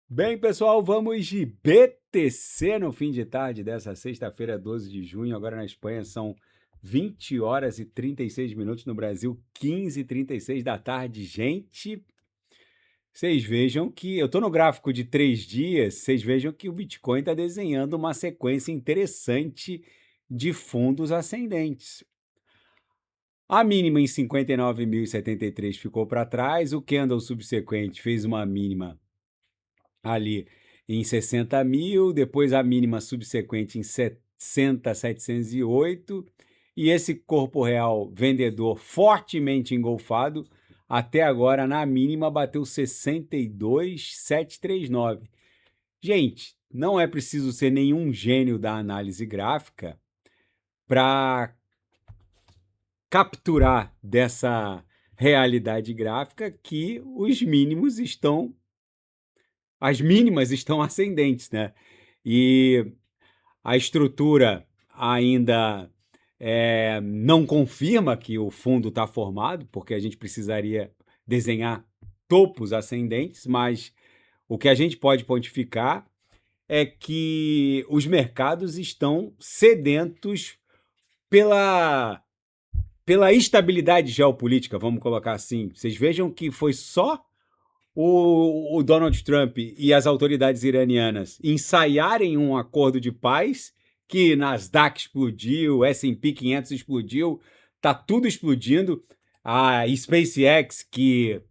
Bem, pessoal, vamos de BTC no fim de tarde dessa sexta-feira, 12 de junho. Agora na Espanha são 20 horas e 36 minutos, no Brasil 15h36 da tarde. Gente, vocês vejam que eu estou no gráfico de 3 dias, vocês vejam que o Bitcoin está desenhando uma sequência interessante de fundos ascendentes. A mínima em 59.073 ficou para trás, o candle subsequente fez uma mínima ali em 60 mil, depois a mínima subsequente em 60.708, e esse corpo real vendedor fortemente engolfado, até agora na mínima bateu 62.739. Gente, não é preciso ser nenhum gênio da análise gráfica para capturar dessa realidade gráfica que as mínimas estão ascendentes, né? E a estrutura ainda não confirma que o fundo está formado, porque a gente precisaria desenhar topos ascendentes, mas o que a gente pode pontificar é que os mercados estão sedentos pela, pela estabilidade geopolítica, vamos colocar assim. Vocês vejam que foi só o Donald Trump e as autoridades iranianas ensaiarem um acordo de paz, que Nasdaq explodiu, S&P 500 explodiu, tá tudo explodindo. A SpaceX, que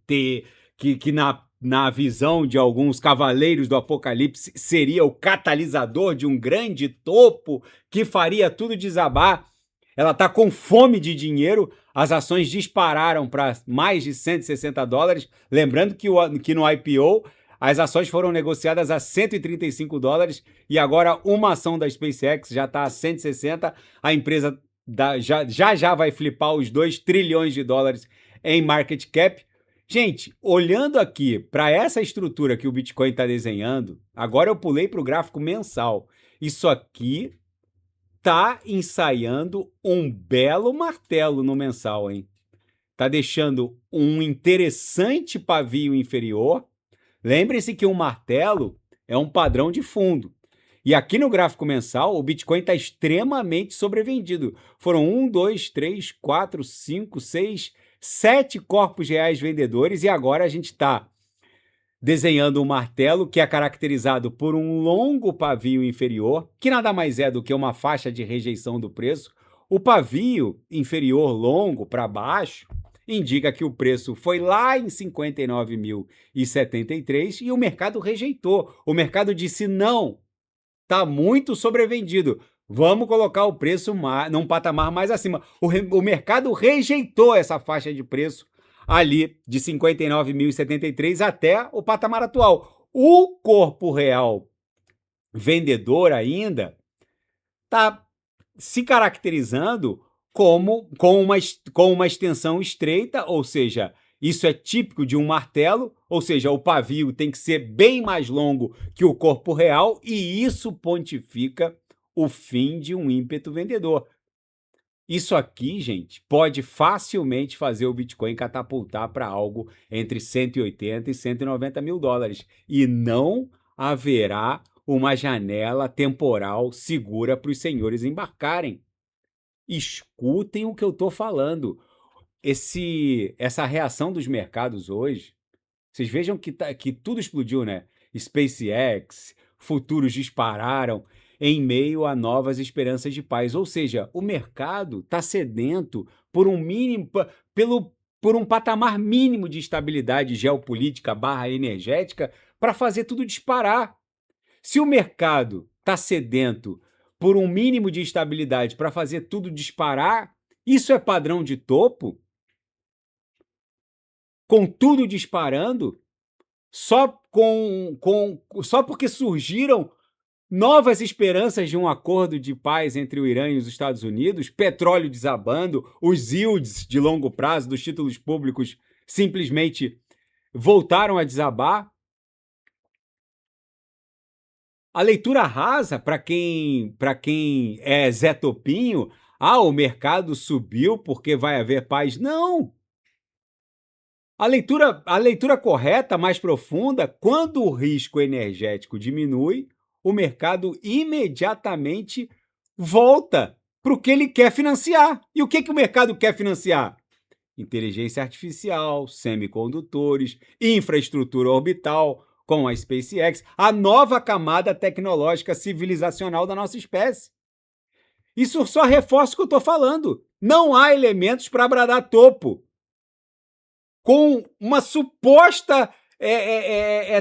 na visão de alguns cavaleiros do apocalipse seria o catalisador de um grande topo que faria tudo desabar, ela está com fome de dinheiro, as ações dispararam para mais de $160. Lembrando que no IPO as ações foram negociadas a $135 e agora uma ação da SpaceX já está a 160. A empresa já vai flipar os $2 trilhões em market cap. Gente, olhando aqui para essa estrutura que o Bitcoin está desenhando, agora eu pulei para o gráfico mensal. Isso aqui tá ensaiando um belo martelo no mensal, hein? Tá deixando um interessante pavio inferior. Lembre-se que um martelo é um padrão de fundo. E aqui no gráfico mensal, o Bitcoin está extremamente sobrevendido. Foram 1, 2, 3, 4, 5, 6, 7 corpos reais vendedores e agora a gente está desenhando um martelo que é caracterizado por um longo pavio inferior, que nada mais é do que uma faixa de rejeição do preço. O pavio inferior longo para baixo indica que o preço foi lá em 59.073 e o mercado rejeitou. O mercado disse: não, está muito sobrevendido. Vamos colocar o preço num patamar mais acima. O mercado rejeitou essa faixa de preço ali de 59.073 até o patamar atual. O corpo real vendedor ainda está se caracterizando com uma extensão estreita, ou seja, isso é típico de um martelo, ou seja, o pavio tem que ser bem mais longo que o corpo real, e isso pontifica o fim de um ímpeto vendedor. Isso aqui, gente, pode facilmente fazer o Bitcoin catapultar para algo entre 180 e 190 mil dólares. E não haverá uma janela temporal segura para os senhores embarcarem. Escutem o que eu estou falando. Essa reação dos mercados hoje, vocês vejam que tudo explodiu, né? SpaceX, futuros dispararam em meio a novas esperanças de paz. Ou seja, o mercado está sedento por um mínimo, por um patamar mínimo de estabilidade geopolítica barra energética para fazer tudo disparar. Se o mercado está sedento por um mínimo de estabilidade para fazer tudo disparar, isso é padrão de topo? Com tudo disparando? Só porque surgiram novas esperanças de um acordo de paz entre o Irã e os Estados Unidos, petróleo desabando, os yields de longo prazo dos títulos públicos simplesmente voltaram a desabar. A leitura rasa, para quem é Zé Topinho, o mercado subiu porque vai haver paz. Não! A leitura correta, mais profunda, quando o risco energético diminui, o mercado imediatamente volta para o que ele quer financiar. E o que o mercado quer financiar? Inteligência artificial, semicondutores, infraestrutura orbital, com a SpaceX, a nova camada tecnológica civilizacional da nossa espécie. Isso só reforça o que eu estou falando. Não há elementos para bradar topo. Com uma suposta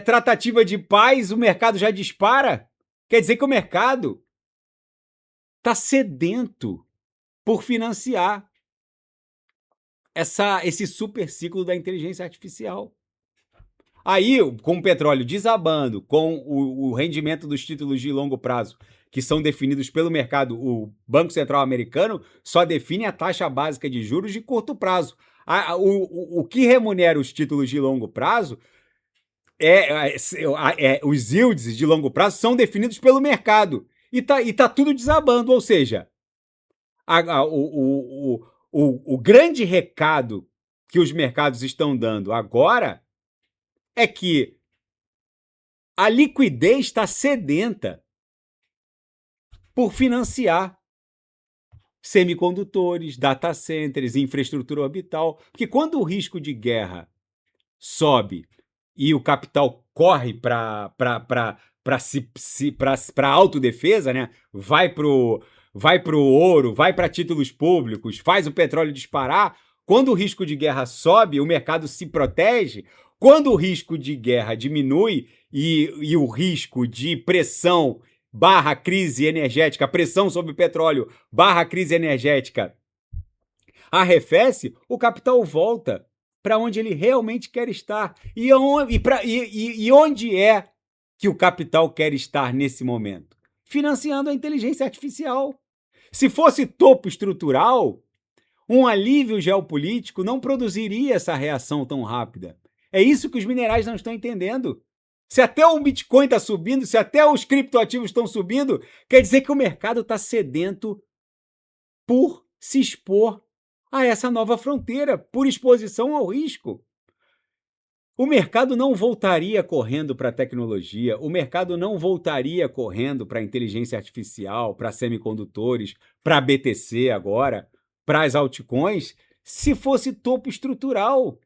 tratativa de paz, o mercado já dispara. Quer dizer que o mercado está sedento por financiar esse super ciclo da inteligência artificial. Aí, com o petróleo desabando, com o rendimento dos títulos de longo prazo, que são definidos pelo mercado, o Banco Central americano só define a taxa básica de juros de curto prazo. O que remunera os títulos de longo prazo os yields de longo prazo são definidos pelo mercado. E tá tudo desabando, ou seja, o grande recado que os mercados estão dando agora é que a liquidez está sedenta por financiar semicondutores, data centers, infraestrutura orbital. Porque quando o risco de guerra sobe e o capital corre para autodefesa, né? Vai pro ouro, vai para títulos públicos, faz o petróleo disparar. Quando o risco de guerra sobe, o mercado se protege. Quando o risco de guerra diminui e o risco de pressão / crise energética, pressão sobre o petróleo / crise energética arrefece, o capital volta para onde ele realmente quer estar. E onde é que o capital quer estar nesse momento? Financiando a inteligência artificial. Se fosse topo estrutural, um alívio geopolítico não produziria essa reação tão rápida. É isso que os minerais não estão entendendo. Se até o Bitcoin está subindo, se até os criptoativos estão subindo, quer dizer que o mercado está sedento por se expor a essa nova fronteira, por exposição ao risco. O mercado não voltaria correndo para a tecnologia, o mercado não voltaria correndo para a inteligência artificial, para semicondutores, para a BTC agora, para as altcoins, se fosse topo estrutural.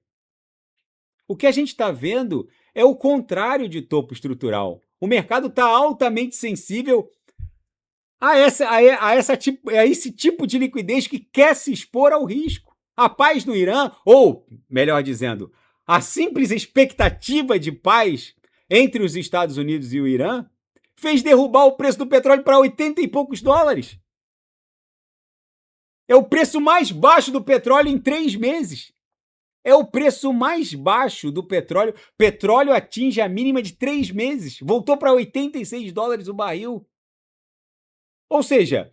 O que a gente está vendo é o contrário de topo estrutural. O mercado está altamente sensível a esse tipo de liquidez que quer se expor ao risco. A paz no Irã, ou, melhor dizendo, a simples expectativa de paz entre os Estados Unidos e o Irã, fez derrubar o preço do petróleo para 80 e poucos dólares. É o preço mais baixo do petróleo em 3 meses. É o preço mais baixo do petróleo. Petróleo atinge a mínima de 3 meses. Voltou para 86 dólares o barril. Ou seja,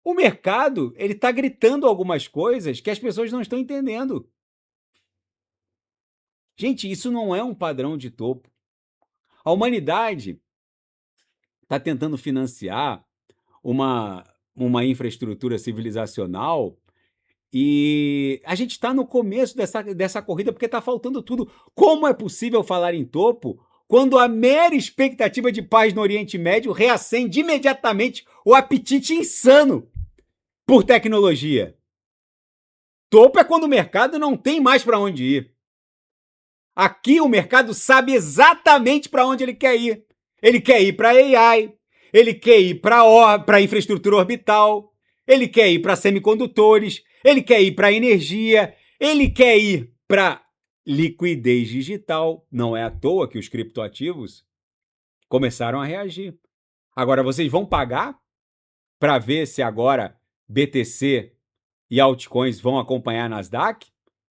o mercado ele está gritando algumas coisas que as pessoas não estão entendendo. Gente, isso não é um padrão de topo. A humanidade está tentando financiar uma infraestrutura civilizacional e a gente está no começo dessa corrida porque está faltando tudo. Como é possível falar em topo quando a mera expectativa de paz no Oriente Médio reacende imediatamente o apetite insano por tecnologia? Topo é quando o mercado não tem mais para onde ir. Aqui o mercado sabe exatamente para onde ele quer ir. Ele quer ir para AI, ele quer ir para infraestrutura orbital, ele quer ir para semicondutores, ele quer ir para energia, ele quer ir para liquidez digital. Não é à toa que os criptoativos começaram a reagir. Agora, vocês vão pagar para ver se agora BTC e altcoins vão acompanhar a Nasdaq?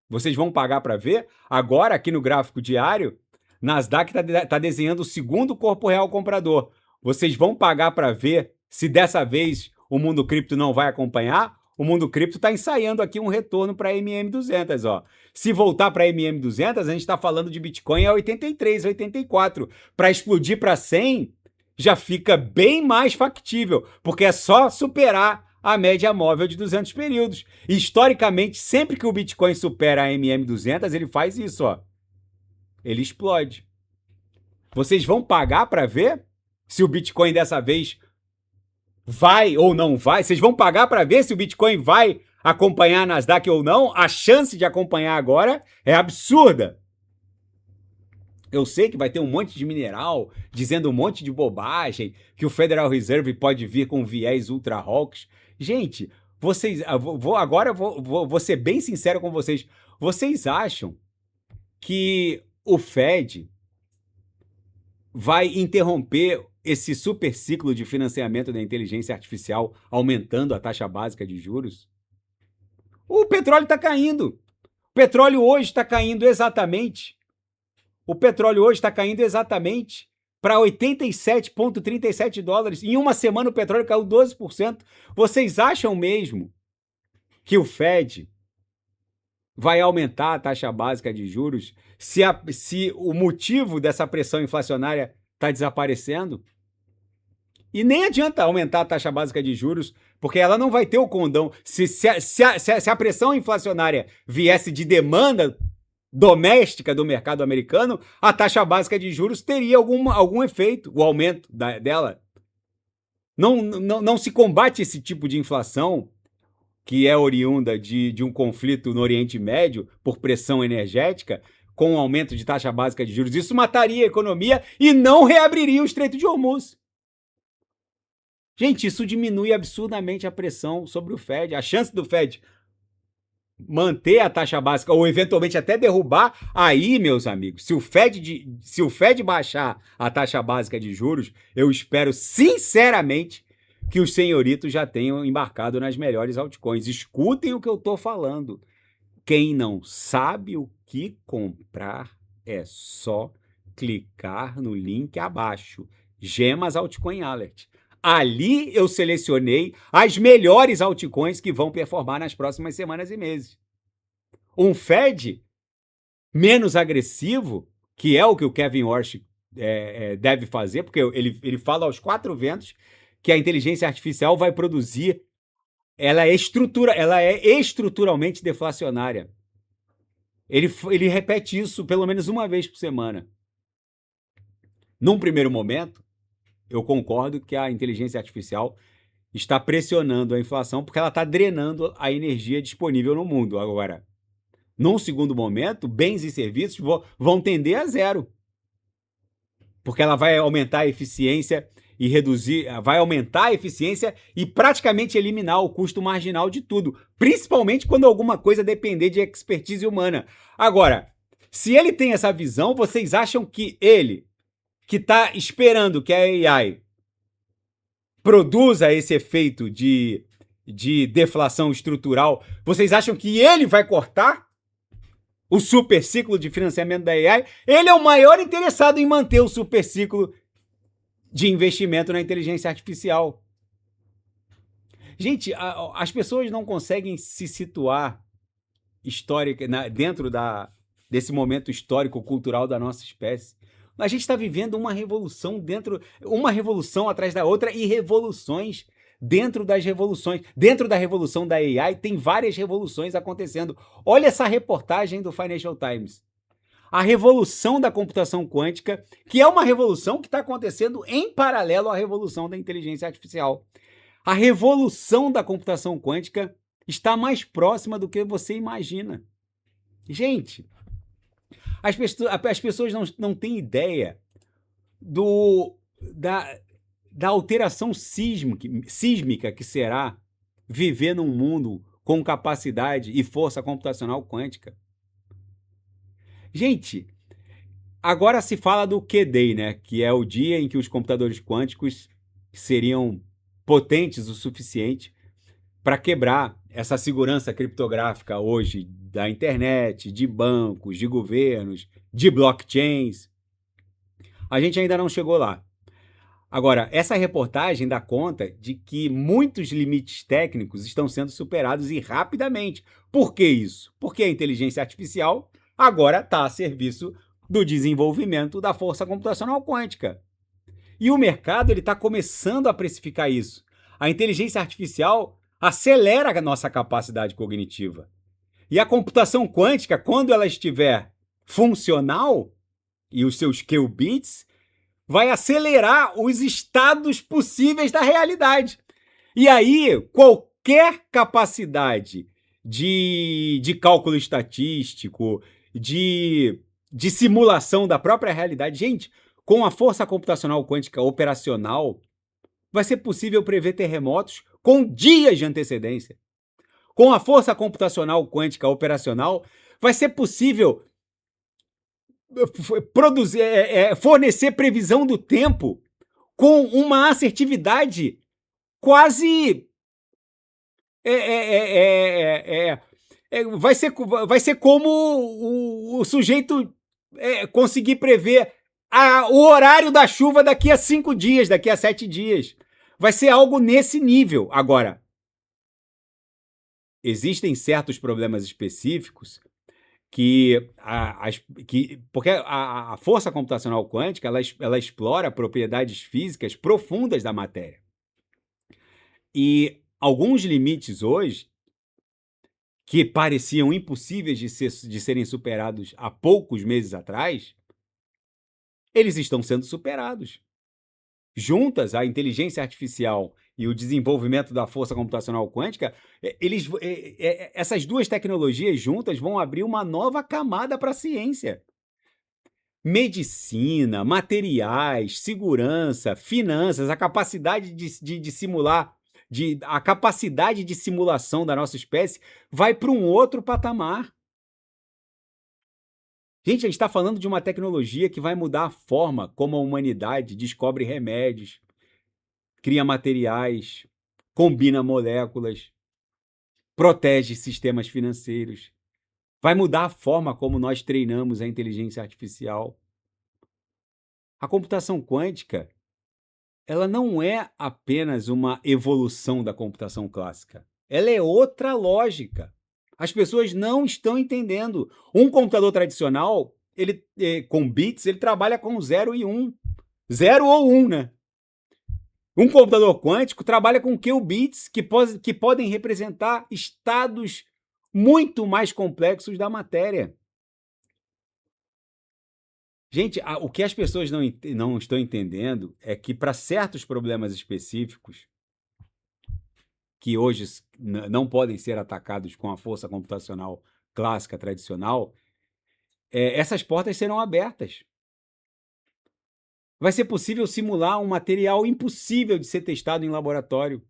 Vocês vão pagar para ver? Agora, aqui no gráfico diário, Nasdaq está desenhando o segundo corpo real comprador. Vocês vão pagar para ver se dessa vez o mundo cripto não vai acompanhar? O mundo cripto está ensaiando aqui um retorno para a MM200. Ó. Se voltar para a MM200, a gente está falando de Bitcoin a 83, 84. Para explodir para 100, já fica bem mais factível, porque é só superar a média móvel de 200 períodos. Historicamente, sempre que o Bitcoin supera a MM200, ele faz isso, ó. Ele explode. Vocês vão pagar para ver se o Bitcoin dessa vez vai ou não vai? Vocês vão pagar para ver se o Bitcoin vai acompanhar a Nasdaq ou não? A chance de acompanhar agora é absurda. Eu sei que vai ter um monte de mineral dizendo um monte de bobagem, que o Federal Reserve pode vir com viés ultra hawkish. Gente, vocês, vou ser bem sincero com vocês. Vocês acham que o Fed vai interromper esse super ciclo de financiamento da inteligência artificial, aumentando a taxa básica de juros? O petróleo está caindo. O petróleo hoje está caindo exatamente. O petróleo hoje está caindo exatamente para 87,37 dólares. Em uma semana o petróleo caiu 12%. Vocês acham mesmo que o Fed vai aumentar a taxa básica de juros se o motivo dessa pressão inflacionária está desaparecendo? E nem adianta aumentar a taxa básica de juros, porque ela não vai ter o condão. Se a pressão inflacionária viesse de demanda doméstica do mercado americano, a taxa básica de juros teria algum efeito, o aumento dela. Não se combate esse tipo de inflação, que é oriunda de um conflito no Oriente Médio por pressão energética, com o aumento de taxa básica de juros. Isso mataria a economia e não reabriria o Estreito de Hormuz. Gente, isso diminui absurdamente a pressão sobre o Fed. A chance do Fed manter a taxa básica ou eventualmente até derrubar, aí, meus amigos, se o Fed baixar a taxa básica de juros, eu espero sinceramente que os senhoritos já tenham embarcado nas melhores altcoins. Escutem o que eu estou falando. Quem não sabe o que comprar é só clicar no link abaixo. Gemas Altcoin Alert. Ali eu selecionei as melhores altcoins que vão performar nas próximas semanas e meses. Um Fed menos agressivo, que é o que o Kevin Warsh deve fazer, porque ele fala aos quatro ventos que a inteligência artificial vai produzir, ela é estruturalmente deflacionária. Ele repete isso pelo menos uma vez por semana. Num primeiro momento, eu concordo que a inteligência artificial está pressionando a inflação porque ela está drenando a energia disponível no mundo. Agora, num segundo momento, bens e serviços vão tender a zero. Porque ela vai aumentar a eficiência e vai aumentar a eficiência e praticamente eliminar o custo marginal de tudo, principalmente quando alguma coisa depender de expertise humana. Agora, se ele tem essa visão, vocês acham que ele, que está esperando que a AI produza esse efeito de deflação estrutural, vocês acham que ele vai cortar o super ciclo de financiamento da AI? Ele é o maior interessado em manter o super ciclo de investimento na inteligência artificial. Gente, as pessoas não conseguem se situar dentro desse momento histórico-cultural da nossa espécie. A gente está vivendo uma revolução atrás da outra e revoluções dentro das revoluções. Dentro da revolução da AI tem várias revoluções acontecendo. Olha essa reportagem do Financial Times. A revolução da computação quântica, que é uma revolução que está acontecendo em paralelo à revolução da inteligência artificial. A revolução da computação quântica está mais próxima do que você imagina. Gente, as pessoas não têm ideia da alteração sísmica que será viver num mundo com capacidade e força computacional quântica. Gente, agora se fala do Q-Day, né? Que é o dia em que os computadores quânticos seriam potentes o suficiente para quebrar essa segurança criptográfica hoje da internet, de bancos, de governos, de blockchains. A gente ainda não chegou lá. Agora, essa reportagem dá conta de que muitos limites técnicos estão sendo superados e rapidamente. Por que isso? Porque a inteligência artificial agora está a serviço do desenvolvimento da força computacional quântica. E o mercado está começando a precificar isso. A inteligência artificial, acelera a nossa capacidade cognitiva. E a computação quântica, quando ela estiver funcional, e os seus qubits, vai acelerar os estados possíveis da realidade. E aí, qualquer capacidade de cálculo estatístico, de simulação da própria realidade, gente, com a força computacional quântica operacional, vai ser possível prever terremotos com dias de antecedência. Com a força computacional quântica operacional, vai ser possível fornecer previsão do tempo com uma assertividade quase vai ser como o sujeito conseguir prever o horário da chuva daqui a 5 dias, daqui a 7 dias. Vai ser algo nesse nível. Agora, existem certos problemas específicos porque a força computacional quântica ela explora propriedades físicas profundas da matéria. E alguns limites hoje, que pareciam impossíveis de serem superados há poucos meses atrás, eles estão sendo superados. Juntas, a inteligência artificial e o desenvolvimento da força computacional quântica, essas duas tecnologias juntas vão abrir uma nova camada para a ciência. Medicina, materiais, segurança, finanças, a capacidade de simular, a capacidade de simulação da nossa espécie vai para um outro patamar. Gente, a gente está falando de uma tecnologia que vai mudar a forma como a humanidade descobre remédios, cria materiais, combina moléculas, protege sistemas financeiros. Vai mudar a forma como nós treinamos a inteligência artificial. A computação quântica, ela não é apenas uma evolução da computação clássica. Ela é outra lógica. As pessoas não estão entendendo. Um computador tradicional, com bits, ele trabalha com 0 e 1. 0 ou 1, né? Um computador quântico trabalha com qubits que podem representar estados muito mais complexos da matéria. Gente, o que as pessoas não estão entendendo é que para certos problemas específicos, que hoje não podem ser atacados com a força computacional clássica, tradicional, essas portas serão abertas. Vai ser possível simular um material impossível de ser testado em laboratório.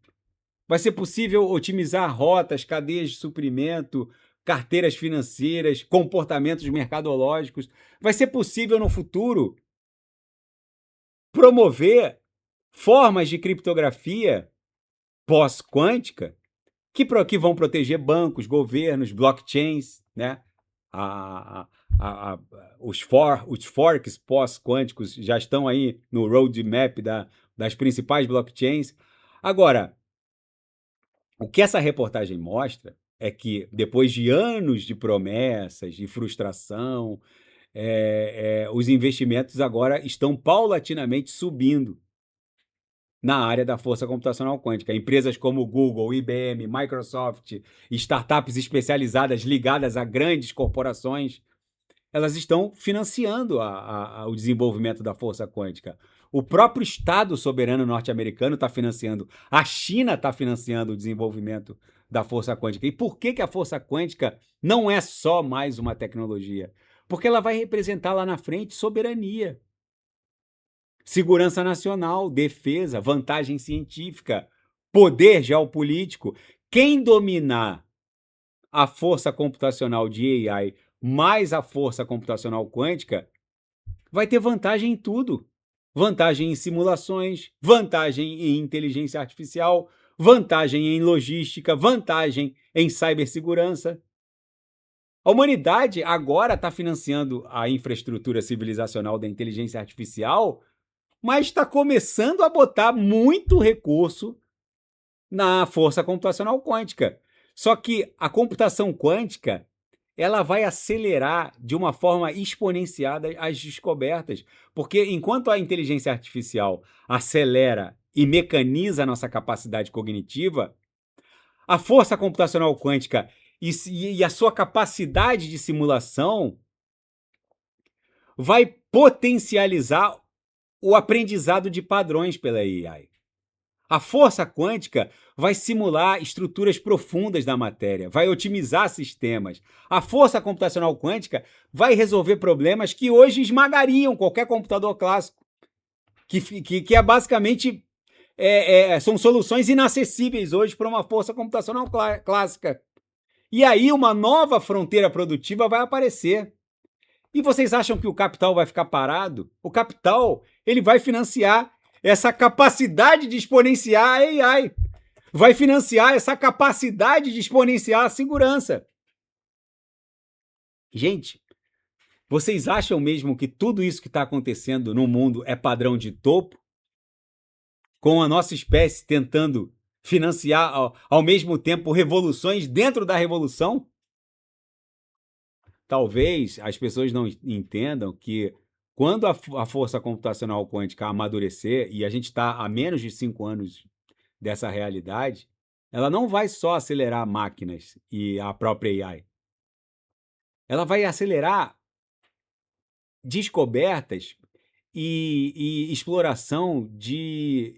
Vai ser possível otimizar rotas, cadeias de suprimento, carteiras financeiras, comportamentos mercadológicos. Vai ser possível, no futuro, promover formas de criptografia pós-quântica que vão proteger bancos, governos, blockchains, né? Os forks pós-quânticos já estão aí no roadmap das principais blockchains. Agora, o que essa reportagem mostra é que, depois de anos de promessas, de frustração, os investimentos agora estão paulatinamente subindo na área da força computacional quântica. Empresas como Google, IBM, Microsoft, startups especializadas ligadas a grandes corporações, elas estão financiando o desenvolvimento da força quântica. O próprio Estado soberano norte-americano está financiando. A China está financiando o desenvolvimento da força quântica. E por que a força quântica não é só mais uma tecnologia? Porque ela vai representar lá na frente soberania, segurança nacional, defesa, vantagem científica, poder geopolítico. Quem dominar a força computacional de AI mais a força computacional quântica vai ter vantagem em tudo. Vantagem em simulações, vantagem em inteligência artificial, vantagem em logística, vantagem em cibersegurança. A humanidade agora está financiando a infraestrutura civilizacional da inteligência artificial, mas está começando a botar muito recurso na força computacional quântica. Só que a computação quântica ela vai acelerar de uma forma exponenciada as descobertas, porque enquanto a inteligência artificial acelera e mecaniza a nossa capacidade cognitiva, a força computacional quântica e a sua capacidade de simulação vai potencializar o aprendizado de padrões pela AI. A força quântica vai simular estruturas profundas da matéria, vai otimizar sistemas. A força computacional quântica vai resolver problemas que hoje esmagariam qualquer computador clássico, que é basicamente são soluções inacessíveis hoje para uma força computacional clássica. E aí uma nova fronteira produtiva vai aparecer. E vocês acham que o capital vai ficar parado? O capital, ele vai financiar essa capacidade de exponenciar a AI. Vai financiar essa capacidade de exponenciar a segurança. Gente, vocês acham mesmo que tudo isso que está acontecendo no mundo é padrão de topo? Com a nossa espécie tentando financiar ao mesmo tempo revoluções dentro da revolução? Talvez as pessoas não entendam que quando a força computacional quântica amadurecer, e a gente está a menos de 5 anos dessa realidade, ela não vai só acelerar máquinas e a própria AI. Ela vai acelerar descobertas e exploração de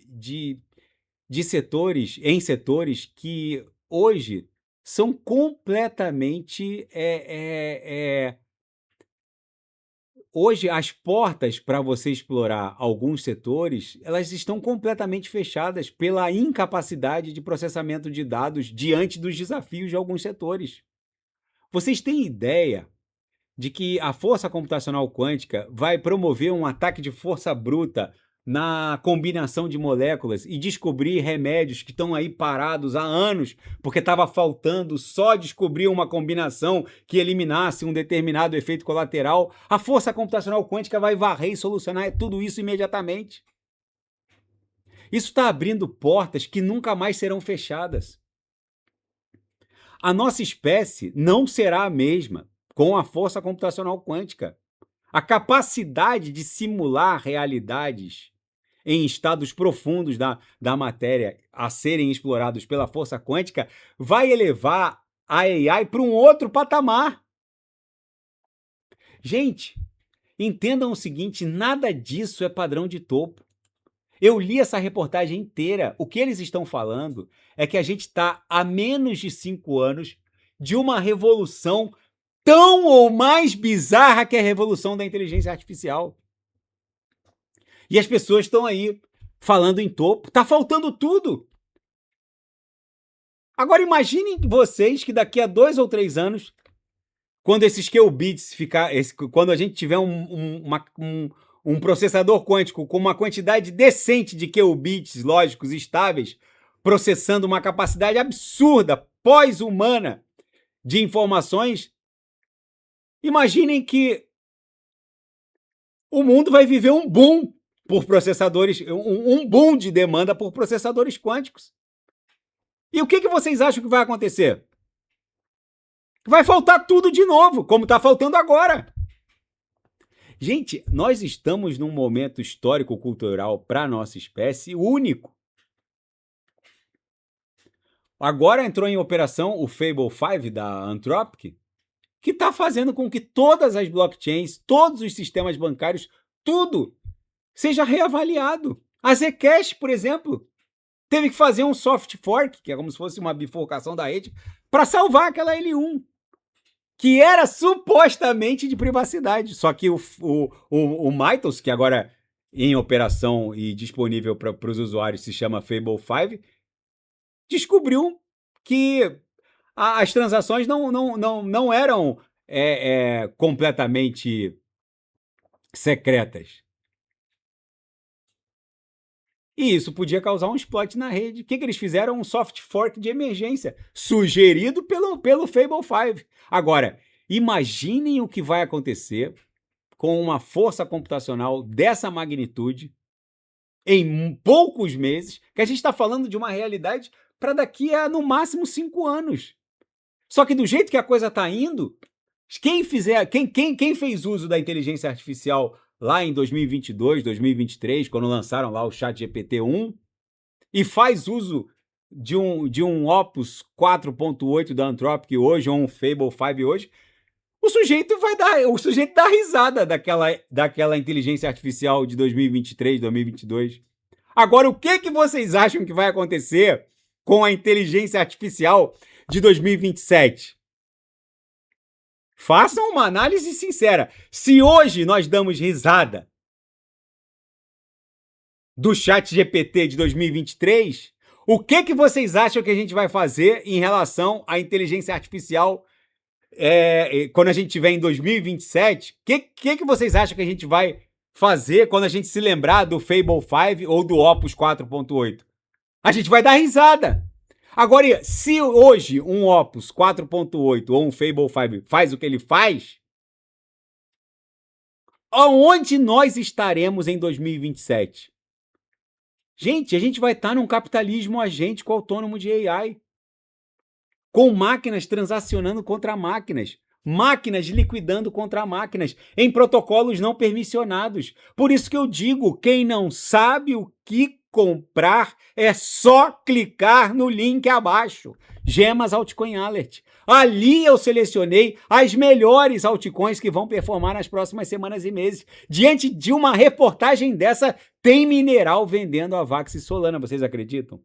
setores, em setores que hoje são completamente hoje, as portas para você explorar alguns setores, elas estão completamente fechadas pela incapacidade de processamento de dados diante dos desafios de alguns setores. Vocês têm ideia de que a força computacional quântica vai promover um ataque de força bruta na combinação de moléculas e descobrir remédios que estão aí parados há anos, porque estava faltando só descobrir uma combinação que eliminasse um determinado efeito colateral? A força computacional quântica vai varrer e solucionar tudo isso imediatamente. Isso está abrindo portas que nunca mais serão fechadas. A nossa espécie não será a mesma com a força computacional quântica. A capacidade de simular realidades em estados profundos da matéria a serem explorados pela força quântica vai elevar a AI para um outro patamar. Gente, entendam o seguinte, nada disso é padrão de topo. Eu li essa reportagem inteira. O que eles estão falando é que a gente está a menos de 5 anos de uma revolução tão ou mais bizarra que a revolução da inteligência artificial. E as pessoas estão aí falando em topo. Tá faltando tudo. Agora imaginem vocês que daqui a 2 ou 3 anos, quando esses qubits quando a gente tiver um processador quântico com uma quantidade decente de qubits lógicos estáveis, processando uma capacidade absurda, pós-humana, de informações, imaginem que o mundo vai viver um boom por processadores, um boom de demanda por processadores quânticos. E o que vocês acham que vai acontecer? Vai faltar tudo de novo, como está faltando agora. Gente, nós estamos num momento histórico-cultural para a nossa espécie único. Agora entrou em operação o Fable 5 da Anthropic, que está fazendo com que todas as blockchains, todos os sistemas bancários, tudo seja reavaliado. A Zcash, por exemplo, teve que fazer um soft fork, que é como se fosse uma bifurcação da rede, para salvar aquela L1, que era supostamente de privacidade. Só que o Mythos, que agora em operação e disponível para os usuários se chama Fable 5, descobriu que as transações não eram completamente secretas. E isso podia causar um exploit na rede. O que eles fizeram? Um soft fork de emergência, sugerido pelo Fable 5. Agora, imaginem o que vai acontecer com uma força computacional dessa magnitude em poucos meses, que a gente está falando de uma realidade para daqui a, no máximo, 5 anos. Só que do jeito que a coisa está indo, quem fez uso da inteligência artificial lá em 2022, 2023, quando lançaram lá o ChatGPT 1, e faz uso de um Opus 4.8 da Anthropic hoje, ou um Fable 5 hoje, o sujeito dá risada daquela inteligência artificial de 2023, 2022. Agora, o que vocês acham que vai acontecer com a inteligência artificial de 2027? Façam uma análise sincera. Se hoje nós damos risada do chat GPT de 2023, o que vocês acham que a gente vai fazer em relação à inteligência artificial quando a gente estiver em 2027? O que vocês acham que a gente vai fazer quando a gente se lembrar do Fable 5 ou do Opus 4.8? A gente vai dar risada. Agora, se hoje um Opus 4.8 ou um Fable 5 faz o que ele faz, aonde nós estaremos em 2027? Gente, a gente vai estar num capitalismo agêntico autônomo de AI, com máquinas transacionando contra máquinas, máquinas liquidando contra máquinas, em protocolos não permissionados. Por isso que eu digo, quem não sabe o que comprar, é só clicar no link abaixo. Gemas Altcoin Alert. Ali eu selecionei as melhores altcoins que vão performar nas próximas semanas e meses. Diante de uma reportagem dessa, tem mineral vendendo a Vax e Solana. Vocês acreditam?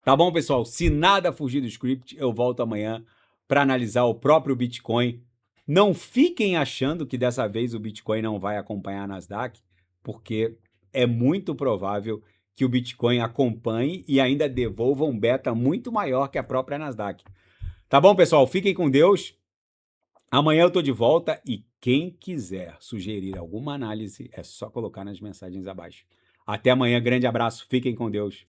Tá bom, pessoal? Se nada fugir do script, eu volto amanhã para analisar o próprio Bitcoin. Não fiquem achando que dessa vez o Bitcoin não vai acompanhar a Nasdaq, porque é muito provável que o Bitcoin acompanhe e ainda devolva um beta muito maior que a própria Nasdaq. Tá bom, pessoal? Fiquem com Deus. Amanhã eu tô de volta e quem quiser sugerir alguma análise é só colocar nas mensagens abaixo. Até amanhã, grande abraço, fiquem com Deus.